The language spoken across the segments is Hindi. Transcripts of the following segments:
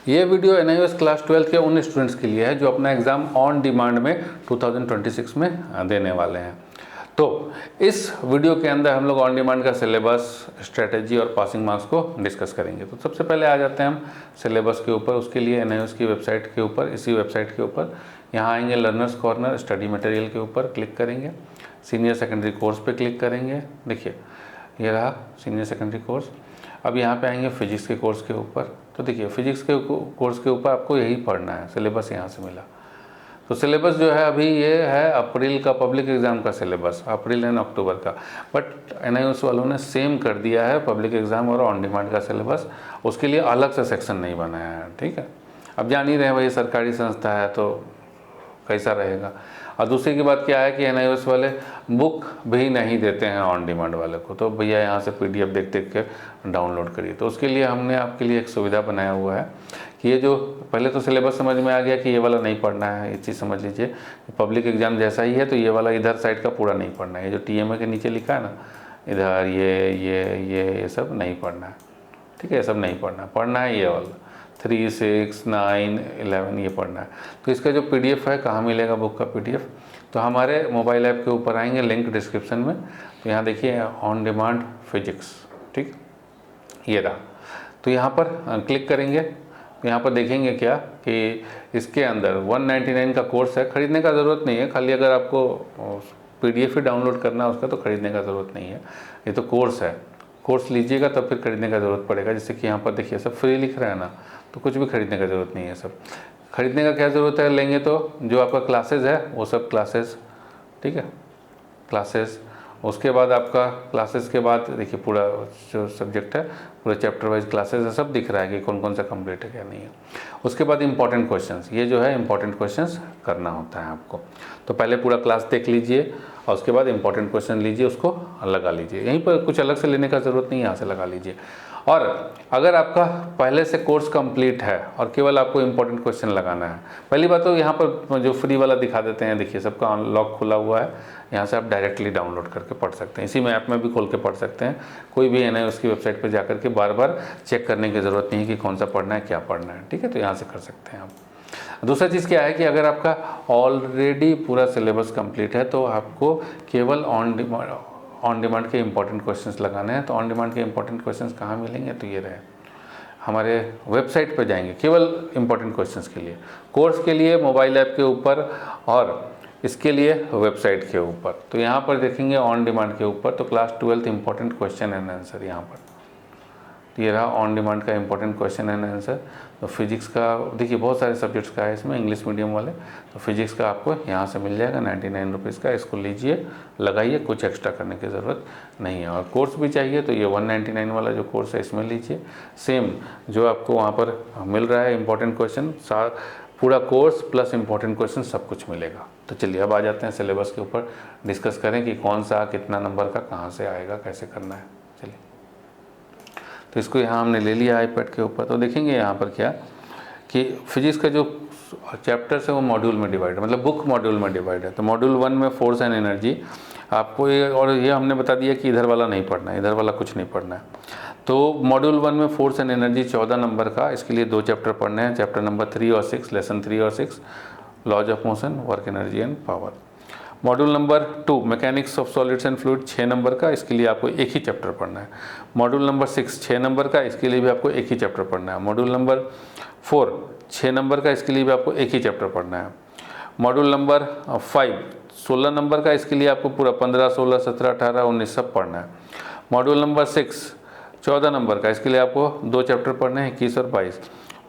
ये वीडियो एनआईओएस क्लास 12 के उन स्टूडेंट्स के लिए है जो अपना एग्ज़ाम ऑन डिमांड में 2026 में देने वाले हैं। तो इस वीडियो के अंदर हम लोग ऑन डिमांड का सिलेबस, स्ट्रेटेजी और पासिंग मार्क्स को डिस्कस करेंगे। तो सबसे पहले आ जाते हैं हम सिलेबस के ऊपर। उसके लिए एनआईओएस की वेबसाइट के ऊपर, इसी वेबसाइट के ऊपर यहाँ आएंगे, लर्नर्स कॉर्नर, स्टडी मटेरियल के ऊपर क्लिक करेंगे, सीनियर सेकेंडरी कोर्स पे क्लिक करेंगे। देखिए ये रहा सीनियर सेकेंडरी कोर्स। अब यहाँ पे आएंगे फिजिक्स के कोर्स के ऊपर। तो देखिए फिजिक्स के कोर्स के ऊपर आपको यही पढ़ना है, सिलेबस यहाँ से मिला। तो सिलेबस जो है अभी ये है अप्रैल का पब्लिक एग्ज़ाम का सिलेबस, अप्रैल एंड अक्टूबर का। बट एनआईओएस वालों ने सेम कर दिया है पब्लिक एग्ज़ाम और ऑन डिमांड का सिलेबस, उसके लिए अलग से सेक्शन नहीं बनाया है। ठीक है, अब जान ही रहे हैं भाई सरकारी संस्था है तो कैसा रहेगा। और दूसरी की बात क्या है कि एनआईओएस वाले बुक भी नहीं देते हैं ऑन डिमांड वाले को, तो भैया यहाँ से पीडीएफ देख देख के डाउनलोड करिए। तो उसके लिए हमने आपके लिए एक सुविधा बनाया हुआ है कि ये जो पहले तो सिलेबस समझ में आ गया कि ये वाला नहीं पढ़ना है, ये चीज़ समझ लीजिए पब्लिक एग्जाम जैसा ही है, तो ये वाला इधर साइड का पूरा नहीं पढ़ना है। ये जो टीएमए के नीचे लिखा है ना, इधर ये सब नहीं पढ़ना है। ठीक है, ये सब नहीं पढ़ना है ये वाला 3, 6, 9, 11 ये पढ़ना है। तो इसका जो पीडीएफ है कहाँ मिलेगा बुक का पीडीएफ, तो हमारे मोबाइल ऐप के ऊपर आएंगे, लिंक डिस्क्रिप्शन में। तो यहाँ देखिए ऑन डिमांड फिजिक्स, ठीक ये रहा। तो यहाँ पर क्लिक करेंगे, तो यहाँ पर देखेंगे क्या कि इसके अंदर 199 का कोर्स है। ख़रीदने का ज़रूरत नहीं है, खाली अगर आपको पीडीएफ ही डाउनलोड करना है उसका तो ख़रीदने का ज़रूरत नहीं है। ये तो कोर्स है, कोर्स लीजिएगा तब फिर खरीदने का ज़रूरत पड़ेगा। जैसे कि यहाँ पर देखिए सब फ्री लिख रहा है ना, तो कुछ भी खरीदने का ज़रूरत नहीं है। सब खरीदने का क्या ज़रूरत है, लेंगे तो जो आपका क्लासेस है वो सब क्लासेस, ठीक है क्लासेस। उसके बाद आपका क्लासेस के बाद देखिए पूरा जो सब्जेक्ट है पूरा चैप्टर वाइज क्लासेस है, सब दिख रहा है कि कौन कौन सा कंप्लीट है क्या नहीं है। उसके बाद इंपॉर्टेंट क्वेश्चंस, ये जो है इंपॉर्टेंट क्वेश्चंस करना होता है आपको। तो पहले पूरा क्लास देख लीजिए और उसके बाद इंपॉर्टेंट क्वेश्चन लीजिए, उसको लगा लीजिए। यहीं पर कुछ अलग से लेने का ज़रूरत नहीं है, यहाँ से लगा लीजिए। और अगर आपका पहले से कोर्स कंप्लीट है और केवल आपको इंपॉर्टेंट क्वेश्चन लगाना है, पहली बात तो यहाँ पर जो फ्री वाला दिखा देते हैं, देखिए सबका अनलॉक खुला हुआ है, यहाँ से आप डायरेक्टली डाउनलोड करके पढ़ सकते हैं। इसी में ऐप में भी खोल के पढ़ सकते हैं, कोई भी है ना उसकी वेबसाइट पर जा करके बार बार चेक करने की ज़रूरत नहीं है कि कौन सा पढ़ना है क्या पढ़ना है। ठीक है, तो यहाँ से कर सकते हैं आप। दूसरा चीज़ क्या है कि अगर आपका ऑलरेडी पूरा सिलेबस कंप्लीट है तो आपको केवल ऑन डिमांड के इंपॉर्टेंट क्वेश्चंस लगाने हैं। तो ऑन डिमांड के इंपॉर्टेंट क्वेश्चंस कहाँ मिलेंगे, तो ये रहे हमारे वेबसाइट पर जाएंगे केवल इंपॉर्टेंट क्वेश्चंस के लिए, कोर्स के लिए मोबाइल ऐप के ऊपर और इसके लिए वेबसाइट के ऊपर। तो यहाँ पर देखेंगे ऑन डिमांड के ऊपर, तो class 12 important question and answer यहाँ पर ये रहा ऑन डिमांड का इंपॉर्टेंट क्वेश्चन एंड आंसर। तो फिजिक्स का देखिए बहुत सारे सब्जेक्ट्स का है इसमें, इंग्लिश मीडियम वाले, तो फिजिक्स का आपको यहाँ से मिल जाएगा 99 रुपीज़ का। इसको लीजिए, लगाइए, कुछ एक्स्ट्रा करने की ज़रूरत नहीं है। और कोर्स भी चाहिए तो ये 199 वाला जो कोर्स है इसमें लीजिए, सेम जो आपको वहाँ पर मिल रहा है इंपॉर्टेंट क्वेश्चन, पूरा कोर्स प्लस इंपॉर्टेंट क्वेश्चन सब कुछ मिलेगा। तो चलिए अब आ जाते हैं सिलेबस के ऊपर, डिस्कस करें कि कौन सा कितना नंबर का कहाँ से आएगा, कैसे करना है। चलिए, तो इसको यहाँ हमने ले लिया आईपैड के ऊपर। तो देखेंगे यहाँ पर क्या कि फिजिक्स का जो चैप्टर्स है वो मॉड्यूल में डिवाइड है, मतलब बुक मॉड्यूल में डिवाइड है। तो मॉड्यूल 1 में फोर्स एंड एनर्जी आपको ये, और ये हमने बता दिया कि इधर वाला नहीं पढ़ना है, इधर वाला कुछ नहीं पढ़ना है। तो मॉड्यूल 1 में फोर्स एंड एनर्जी 14 नंबर का, इसके लिए 2 चैप्टर पढ़ने हैं, चैप्टर नंबर 3 और 6, लेसन 3 और 6, laws of motion, work energy and power. Module number 2 mechanics of solids and fluid 6 number का, इसके लिए आपको एक ही चैप्टर पढ़ना है। मॉड्यूल नंबर 6 6 नंबर का, इसके लिए भी आपको एक ही चैप्टर पढ़ना है। मॉड्यूल नंबर 4 6 नंबर का, इसके लिए भी आपको एक ही चैप्टर पढ़ना है। मॉड्यूल नंबर 5 16 नंबर का, इसके लिए आपको पूरा 15, 16, 17, 18, 19 सब पढ़ना है। मॉड्यूल नंबर 6 14 नंबर का, इसके लिए आपको 2 चैप्टर पढ़ने हैं, 21 और 22।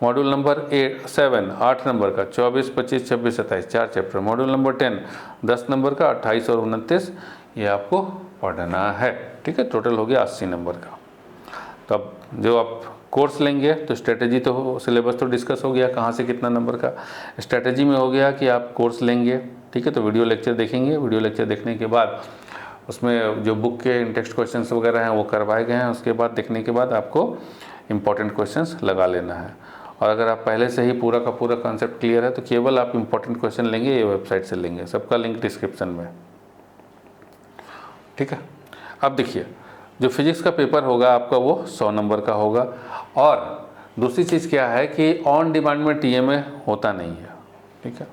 मॉड्यूल नंबर 7 8 नंबर का, 24, 25, 26, 27 4 चैप्टर। मॉड्यूल नंबर 10 10 नंबर का, 28 और 29 ये आपको पढ़ना है। ठीक है, टोटल हो गया 80 नंबर का। तो अब जो आप कोर्स लेंगे तो स्ट्रेटेजी तो सिलेबस तो डिस्कस हो गया, कहाँ से कितना नंबर का। स्ट्रेटेजी में हो गया कि आप कोर्स लेंगे, ठीक है, तो वीडियो लेक्चर देखेंगे, वीडियो लेक्चर देखने के बाद उसमें जो बुक के टेक्स्ट क्वेश्चंस वगैरह हैं वो करवाए गए हैं। उसके बाद देखने के बाद आपको इंपॉर्टेंट क्वेश्चंस लगा लेना है। और अगर आप पहले से ही पूरा का पूरा कॉन्सेप्ट क्लियर है तो केवल आप इंपॉर्टेंट क्वेश्चन लेंगे, ये वेबसाइट से लेंगे, सबका लिंक डिस्क्रिप्शन में। ठीक है, अब देखिए जो फिजिक्स का पेपर होगा आपका वो 100 नंबर का होगा और दूसरी चीज़ क्या है कि ऑन डिमांड में टीएमए होता नहीं है, ठीक है,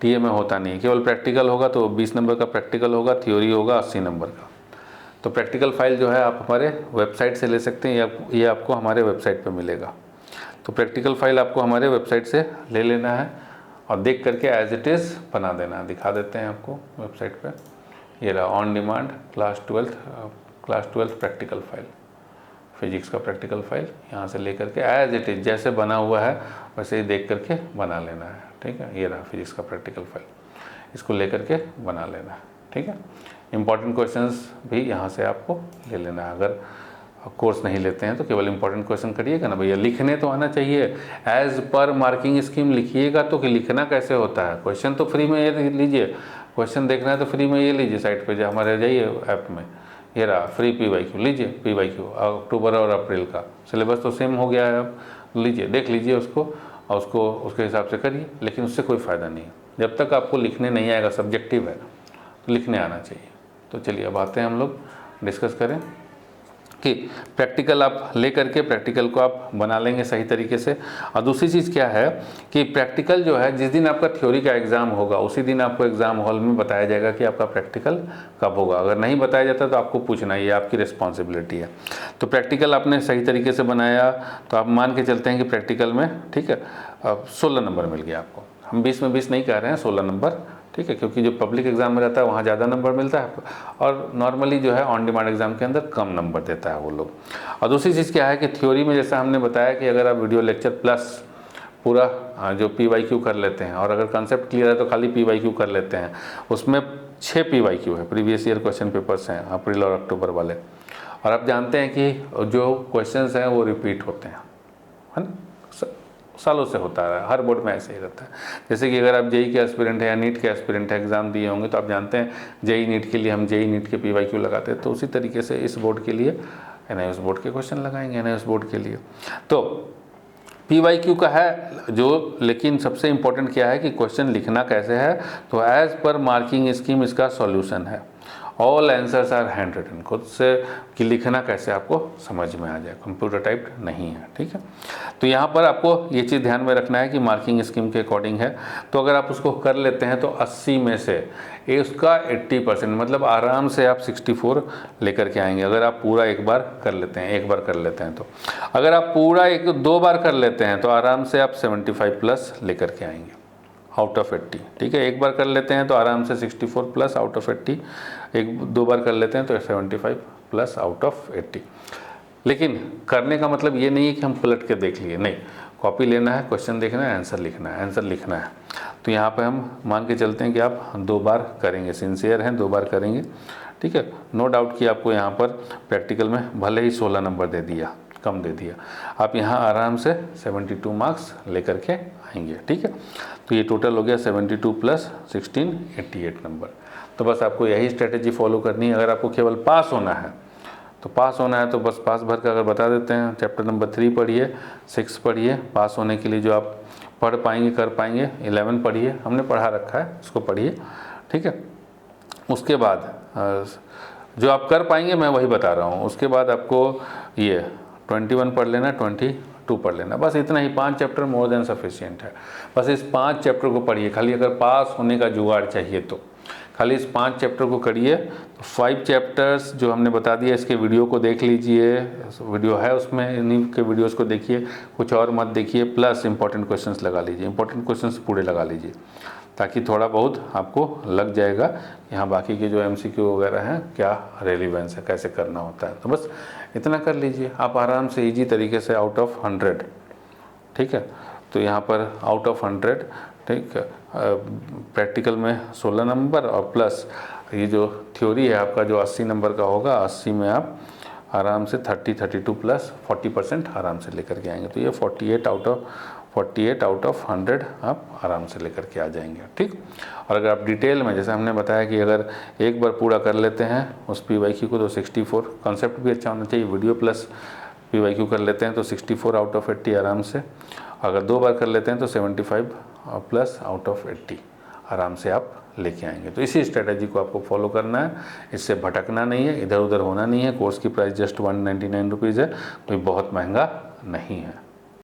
टीएमए होता नहीं है, केवल प्रैक्टिकल होगा तो 20 नंबर का प्रैक्टिकल होगा, थ्योरी होगा 80 नंबर का। तो प्रैक्टिकल फाइल जो है आप हमारे वेबसाइट से ले सकते हैं, या ये आपको हमारे वेबसाइट पे मिलेगा। तो प्रैक्टिकल फाइल आपको हमारे वेबसाइट से ले लेना है और देख करके एज इट इज़ बना देना है। दिखा देते हैं आपको वेबसाइट पे, ये रहा on demand class 12 practical file, physics का प्रैक्टिकल फाइल। यहाँ से ले करके एज इट इज़ जैसे बना हुआ है वैसे ही देख करके बना लेना है, ठीक है। ये रहा फिजिक्स का प्रैक्टिकल फाइल, इसको ले करके बना लेना है, ठीक है। इंपॉर्टेंट क्वेश्चंस भी यहाँ से आपको ले लेना है। अगर कोर्स नहीं लेते हैं तो केवल इंपॉर्टेंट क्वेश्चन करिएगा ना भैया, लिखने तो आना चाहिए। एज पर मार्किंग स्कीम लिखिएगा तो कि लिखना कैसे होता है। क्वेश्चन तो फ्री में ये लीजिए, क्वेश्चन देखना है तो फ्री में ये लीजिए, साइट पे जो हमारे जाइए ऐप में, ये रहा फ्री PYQ लीजिए। PYQ अक्टूबर और अप्रैल का सिलेबस तो सेम हो गया है, अब लीजिए, देख लीजिए उसको और उसको उसके हिसाब से करिए। लेकिन उससे कोई फ़ायदा नहीं है, जब तक आपको लिखने नहीं आएगा, सब्जेक्टिव है तो लिखने आना चाहिए। तो चलिए अब आते हैं हम लोग डिस्कस करें कि प्रैक्टिकल आप ले करके प्रैक्टिकल को आप बना लेंगे सही तरीके से। और दूसरी चीज़ क्या है कि प्रैक्टिकल जो है, जिस दिन आपका थ्योरी का एग्ज़ाम होगा उसी दिन आपको एग्ज़ाम हॉल में बताया जाएगा कि आपका प्रैक्टिकल कब होगा। अगर नहीं बताया जाता तो आपको पूछना, ये आपकी रिस्पॉन्सिबिलिटी है। तो प्रैक्टिकल आपने सही तरीके से बनाया तो आप मान के चलते हैं कि प्रैक्टिकल में, ठीक है, 16 नंबर मिल गया आपको। हम 20 में 20 नहीं कह रहे हैं, 16 नंबर, ठीक है, क्योंकि जो पब्लिक एग्जाम में रहता है वहाँ ज़्यादा नंबर मिलता है और नॉर्मली जो है ऑन डिमांड एग्जाम के अंदर कम नंबर देता है वो लोग। और दूसरी चीज़ क्या है कि थ्योरी में जैसा हमने बताया कि अगर आप वीडियो लेक्चर प्लस पूरा जो PYQ कर लेते हैं और अगर कंसेप्ट क्लियर है तो खाली PYQ कर लेते हैं, उसमें 6 PYQ है, प्रीवियस ईयर क्वेश्चन पेपर्स हैं अप्रैल और अक्टूबर वाले। और आप जानते हैं कि जो क्वेश्चन हैं वो रिपीट होते हैं, है ना, सालों से होता है, हर बोर्ड में ऐसे ही रहता है। जैसे कि अगर आप जेई के एस्पिरेंट है या नीट के एस्पिरेंट है, एग्जाम दिए होंगे तो आप जानते हैं जेई नीट के लिए हम जेई नीट के PYQ लगाते हैं, तो उसी तरीके से इस बोर्ड के लिए NIOS बोर्ड के क्वेश्चन लगाएंगे NIOS बोर्ड के लिए। तो PYQ का है जो, लेकिन सबसे इम्पोर्टेंट क्या है कि क्वेश्चन लिखना कैसे है। तो एज पर मार्किंग स्कीम इसका सॉल्यूशन है, all answers are hand written, खुद से कि लिखना कैसे आपको समझ में आ जाए, कंप्यूटर टाइप्ड नहीं है, ठीक है। तो यहाँ पर आपको ये चीज़ ध्यान में रखना है कि मार्किंग स्कीम के अकॉर्डिंग है। तो अगर आप उसको कर लेते हैं तो 80 में से उसका 80%, मतलब आराम से आप 64 लेकर के आएंगे अगर आप पूरा एक बार कर लेते हैं, तो अगर आप पूरा 2 बार कर लेते हैं तो आराम से आप 75 प्लस लेकर के आएंगे आउट ऑफ 80, ठीक है। एक बार कर लेते हैं तो आराम से 64 प्लस आउट ऑफ 80, 1-2 बार कर लेते हैं तो 75 प्लस आउट ऑफ 80। लेकिन करने का मतलब ये नहीं है कि हम पलट के देख लिए, नहीं, कॉपी लेना है, क्वेश्चन देखना है, आंसर लिखना है। तो यहाँ पे हम मान के चलते हैं कि आप 2 बार करेंगे, सिंसियर हैं 2 बार करेंगे, ठीक है। नो डाउट कि आपको यहाँ पर प्रैक्टिकल में भले ही 16 नंबर दे दिया, कम दे दिया, आप यहाँ आराम से 72 मार्क्स लेकर के आएंगे, ठीक है। तो ये टोटल हो गया 72 प्लस 16, 88 नंबर। तो बस आपको यही स्ट्रेटेजी फॉलो करनी है। अगर आपको केवल पास होना है तो बस पास भर का अगर बता देते हैं, चैप्टर नंबर 3 पढ़िए, 6 पढ़िए, पास होने के लिए जो आप पढ़ पाएंगे कर पाएंगे, 11 पढ़िए, हमने पढ़ा रखा है, उसको पढ़िए, ठीक है। उसके बाद जो आप कर पाएंगे मैं वही बता रहा हूँ। उसके बाद आपको ये 21 पढ़ लेना, 22 पढ़ लेना, बस इतना ही। 5 चैप्टर मोर देन सफिशिएंट है। बस इस 5 चैप्टर को पढ़िए, खाली अगर पास होने का जुगाड़ चाहिए तो खाली इस 5 चैप्टर को करिए। तो 5 चैप्टर्स जो हमने बता दिया, इसके वीडियो को देख लीजिए, वीडियो है उसमें, इन्हीं के वीडियोस को देखिए, कुछ और मत देखिए, प्लस इंपॉर्टेंट क्वेश्चंस लगा लीजिए, इंपॉर्टेंट क्वेश्चंस पूरे लगा लीजिए, ताकि थोड़ा बहुत आपको लग जाएगा यहाँ बाकी के जो MCQ वगैरह हैं क्या रेलिवेंस है, कैसे करना होता है। तो बस इतना कर लीजिए, आप आराम से ईजी तरीके से आउट ऑफ 100, ठीक है। तो यहाँ पर आउट ऑफ 100, ठीक है, प्रैक्टिकल में 16 नंबर और प्लस ये जो थ्योरी है आपका जो 80 नंबर का होगा, 80 में आप आराम से 32 प्लस 40% आराम से लेकर के आएंगे। तो ये 48 आउट ऑफ 100 आप आराम से लेकर के आ जाएंगे, ठीक। और अगर आप डिटेल में, जैसे हमने बताया कि अगर एक बार पूरा कर लेते हैं उस PYQ को तो 64, कॉन्सेप्ट भी अच्छा होना चाहिए, वीडियो प्लस PYQ कर लेते हैं तो 64 आउट ऑफ 80 आराम से। अगर 2 बार कर लेते हैं तो 75 प्लस आउट ऑफ 80 आराम से आप लेके आएंगे। तो इसी स्ट्रेटजी को आपको फॉलो करना है, इससे भटकना नहीं है, इधर उधर होना नहीं है। कोर्स की प्राइस जस्ट 199 रुपीज़ है, कोई बहुत महंगा नहीं है।